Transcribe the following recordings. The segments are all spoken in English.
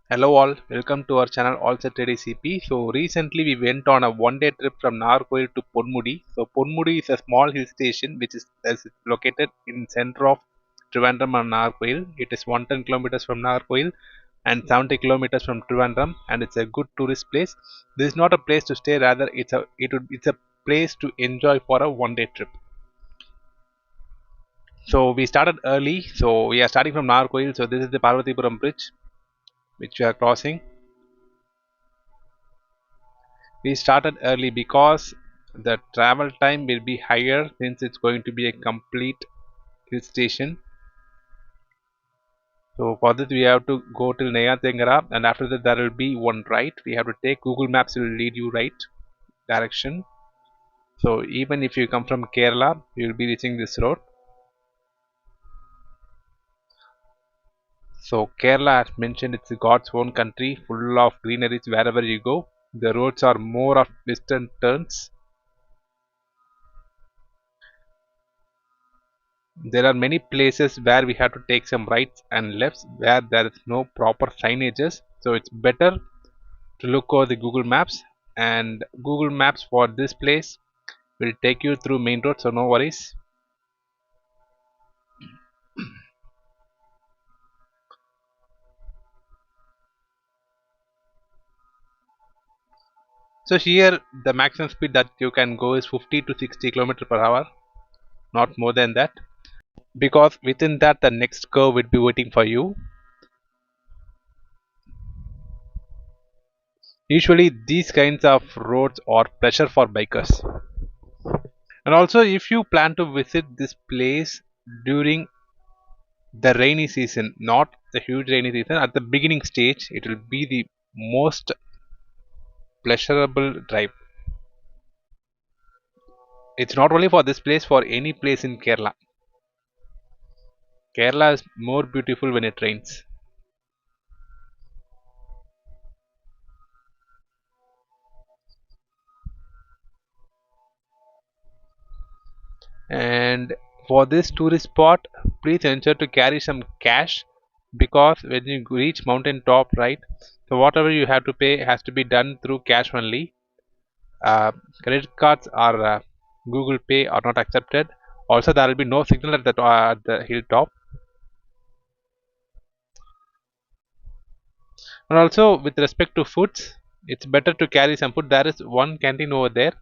Hello all, welcome to our channel All Set Ready CP. So recently we went on a one-day trip from Nagarcoil to Ponmudi. So Ponmudi is a small hill station which is located in center of Trivandrum and Nagarcoil. It is 110 kilometers from Nagarcoil and 70 kilometers from Trivandrum, and it's a good tourist place. This is not a place to stay, rather it's a place to enjoy for a one-day trip. So we started early. So we are starting from Nagarcoil. So this is the Parvatipuram bridge which we are crossing. We started early because the travel time will be higher since it's going to be a complete hill station. So for this we have to go till Neyatengara, and after that there will be one right. We have to take Google Maps will lead you right direction. So even if you come from Kerala, you will be reaching this road. So Kerala, as mentioned, it's God's own country, full of greeneries wherever you go. The roads are more of twists and turns. There are many places where we have to take some rights and lefts where there is no proper signages, so it's better to look over the Google Maps, and Google Maps for this place will take you through main road, so no worries. So here the maximum speed that you can go is 50 to 60 km per hour, not more than that, because within that the next curve will be waiting for you. Usually these kinds of roads are pleasure for bikers. And also if you plan to visit this place during the rainy season, not the huge rainy season, at the beginning stage, it will be the most pleasurable drive. It's not only for this place, for any place in Kerala. Kerala is more beautiful when it rains. And for this tourist spot, please ensure to carry some cash, because when you reach mountain top, right, so whatever you have to pay has to be done through cash only. uh, Credit cards or Google Pay are not accepted. Also there will be no signal at the hilltop. And also with respect to foods, it's better to carry some food. There is one canteen over there,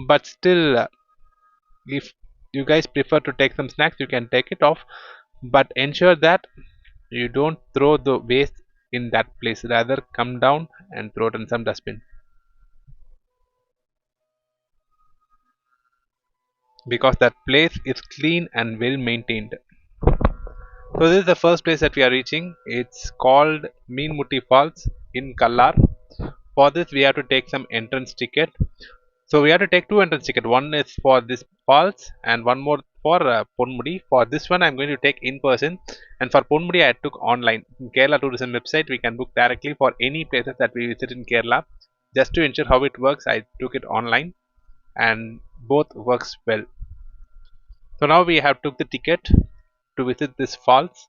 but still, if you guys prefer to take some snacks, you can take it off, but ensure that you don't throw the waste in that place, rather come down and throw it in some dustbin, because that place is clean and well maintained. So this is the first place that we are reaching. It's called Meenmutti Falls in Kallar. For this we have to take some entrance ticket. So we have to take two entrance ticket. One is for this falls and one more for Ponmudi. For this one I'm going to take in person, and for Ponmudi I took online. In Kerala tourism website we can book directly for any places that we visit in Kerala. Just to ensure how it works, I took it online and both works well. So now we have took the ticket to visit this falls,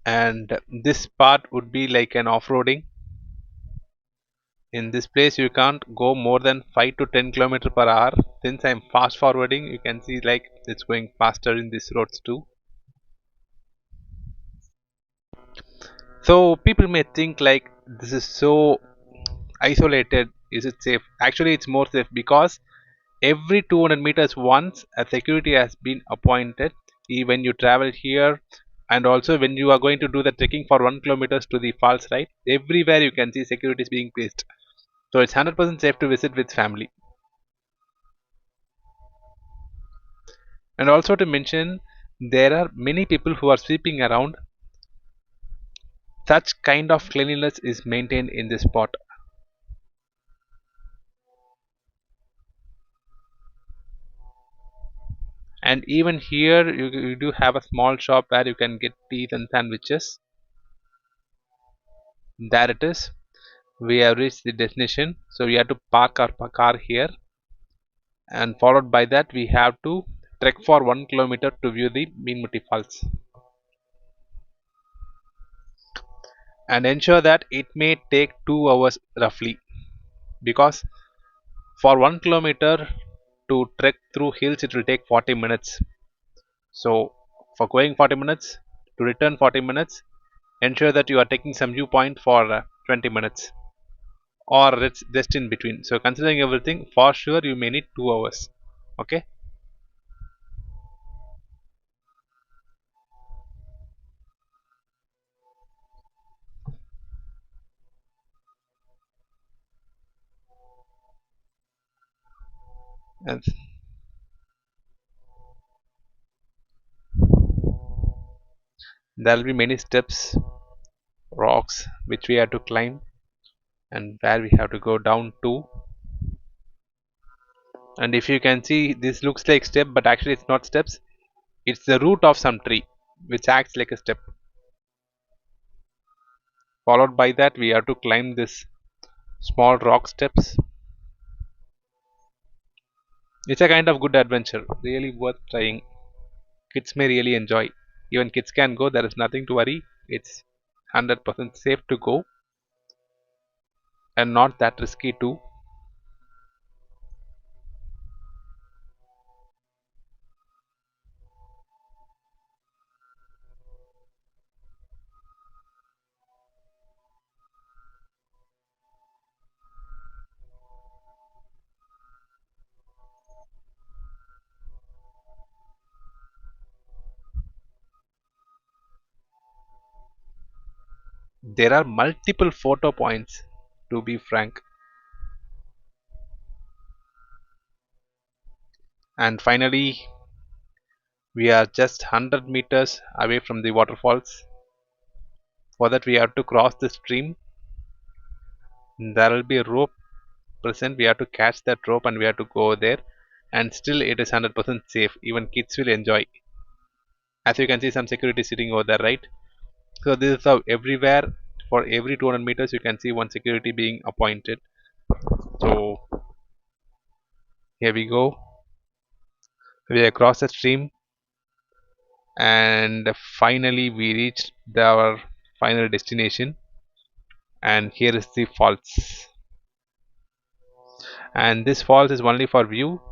and this part would be like an off-roading. In this place you can't go more than 5 to 10 kilometer per hour. Since I'm fast forwarding, you can see like it's going faster in these roads too. So people may think like this is so isolated, is it safe? Actually it's more safe, because every 200 meters once a security has been appointed. When you travel here, and also when you are going to do the trekking for 1 kilometers to the falls, right, everywhere you can see security is being placed. So it's 100% safe to visit with family. And also to mention, there are many people who are sweeping around. Such kind of cleanliness is maintained in this spot. And even here you do have a small shop where you can get teas and sandwiches. There it is. We have reached the destination, so we have to park our car here, and followed by that we have to trek for 1 kilometer to view the Meenmutti Falls. and ensure that it may take 2 hours roughly, because for 1 kilometer to trek through hills it will take 40 minutes. So for going 40 minutes to return 40 minutes, ensure that you are taking some viewpoint for 20 minutes, or it's just in between. So considering everything, for sure you may need 2 hours. Okay. And there will be many steps, rocks which we have to climb, and where we have to go down to. And if you can see, this looks like step, but actually it's not steps. It's the root of some tree which acts like a step. Followed by that, we have to climb this small rock steps. It's a kind of good adventure, really worth trying. Kids may really enjoy. Even kids can go, there is nothing to worry. It's 100% safe to go and not that risky too. There are multiple photo points, to be frank. And finally, we are just 100 meters away from the waterfalls. For that, we have to cross the stream. There will be a rope present. We have to catch that rope and we have to go there. And still, it is 100% safe. Even kids will enjoy. As you can see, some security sitting over there, right? So this is how everywhere, for every 200 meters, you can see one security being appointed. So here we go. We across the stream, and finally we reached our final destination. And here is the falls. And this falls is only for view.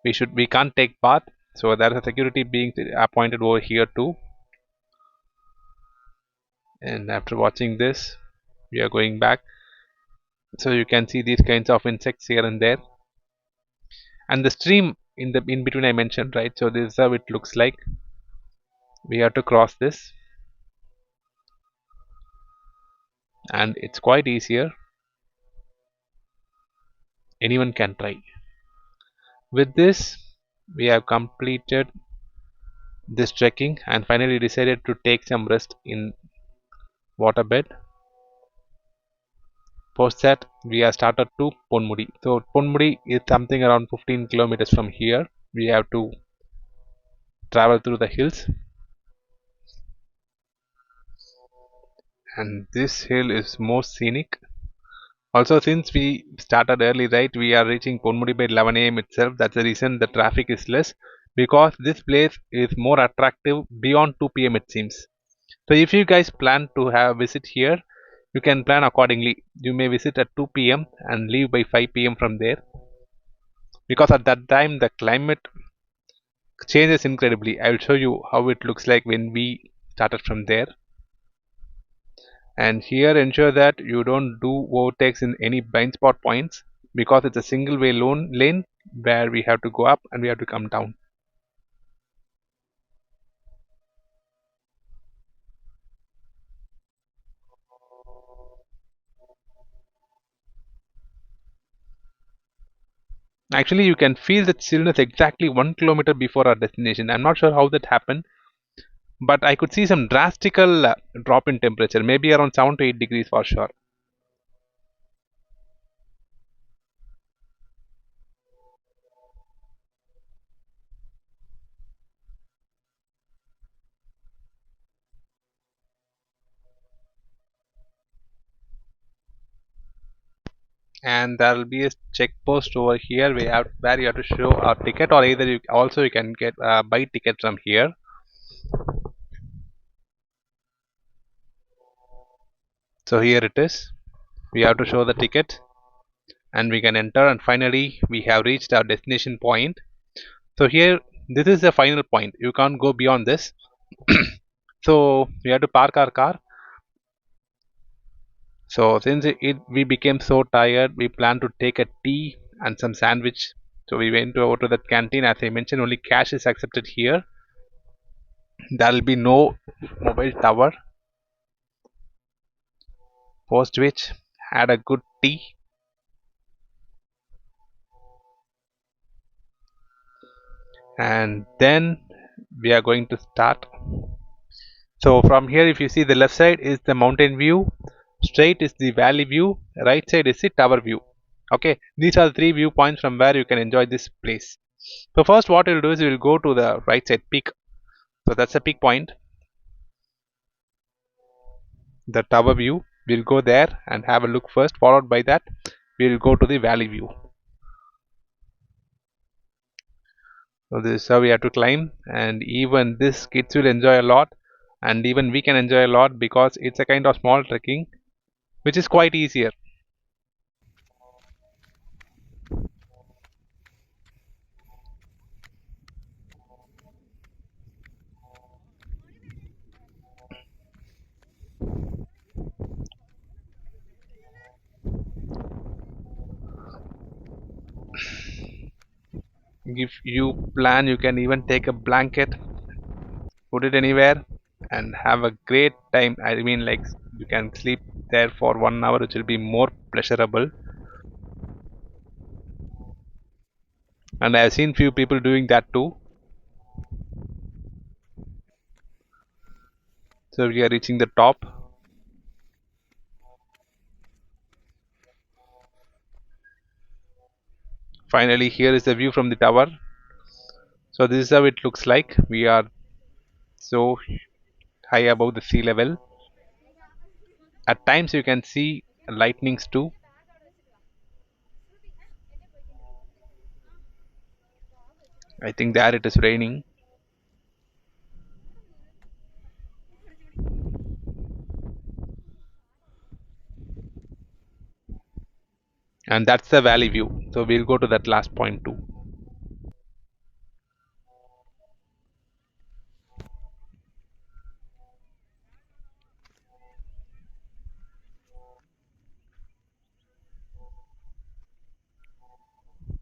We can't take bath. So there is a security being appointed over here too. And after watching this, we are going back. So you can see these kinds of insects here and there. And the stream in between I mentioned, right? So this is how it looks like. We have to cross this, and it's quite easier. Anyone can try. With this, we have completed this trekking and finally decided to take some rest in waterbed. Post that, we have started to Ponmudi. So Ponmudi is something around 15 kilometers from here. We have to travel through the hills, and this hill is most scenic. Also, since we started early, right, we are reaching Ponmudi by 11 a.m. itself. That's the reason the traffic is less, because this place is more attractive beyond 2 p.m. it seems. So if you guys plan to have visit here, you can plan accordingly. You may visit at 2 p.m. and leave by 5 p.m. from there, because at that time the climate changes incredibly. I will show you how it looks like when we started from there. And here ensure that you don't do overtakes in any blind spot points, because it's a single way lane where we have to go up and we have to come down. Actually, you can feel the chillness exactly 1 kilometer before our destination. I'm not sure how that happened, but I could see some drastical drop in temperature, maybe around 7 to 8 degrees for sure. And there will be a check post over here where you have to show a ticket, or either you can get buy ticket from here. So here it is. We have to show the ticket and we can enter, and finally we have reached our destination point. So here, this is the final point. You can't go beyond this. So we have to park our car. So since we became so tired, we planned to take a tea and some sandwich. So we went over to that canteen. As I mentioned, only cash is accepted here. There will be no mobile tower. Post which, had a good tea, and then we are going to start. So from here, if you see, the left side is the mountain view, straight is the valley view, right side is the tower view. Okay, these are the three viewpoints from where you can enjoy this place. So first what we'll do is we'll go to the right side peak. So that's a peak point, the tower view. We'll go there and have a look first, followed by that we'll go to the valley view. So this is how we have to climb, and even this kids will enjoy a lot, and even we can enjoy a lot because it's a kind of small trekking which is quite easier. If you plan, you can even take a blanket, put it anywhere, and have a great time. I mean, like, you can sleep there for 1 hour, which will be more pleasurable. And I've seen few people doing that too. So we are reaching the top. Finally, here is the view from the tower. So this is how it looks like. We are so high above the sea level. At times you can see lightnings too. I think there it is raining. And that's the valley view. So we'll go to that last point too.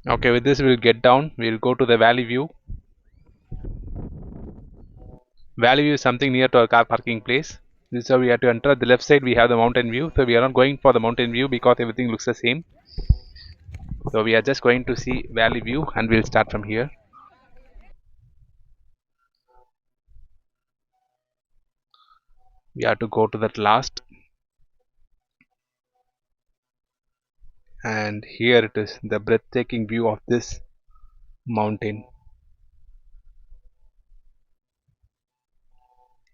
Okay, with this we'll get down. We'll go to the valley view. Valley view is something near to our car parking place. This is how we have to enter. The left side we have the mountain view. So we are not going for the mountain view because everything looks the same. So we are just going to see valley view, and we'll start from here. We have to go to that last, and here it is, the breathtaking view of this mountain.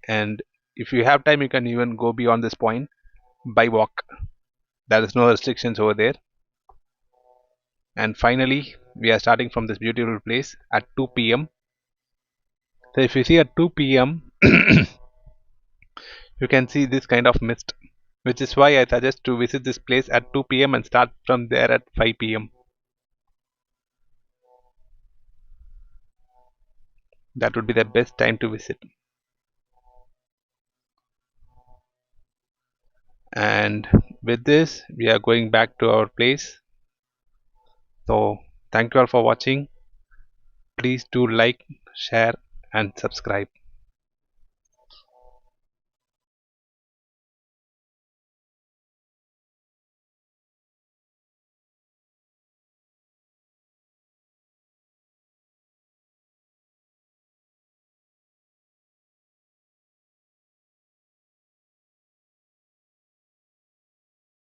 And if you have time, you can even go beyond this point by walk. There is no restrictions over there. And finally, we are starting from this beautiful place at 2 p.m. So if you see at 2 p.m. you can see this kind of mist, which is why I suggest to visit this place at 2 p.m. and start from there at 5 p.m. That would be the best time to visit. And with this, we are going back to our place. So thank you all for watching. Please do like, share and subscribe.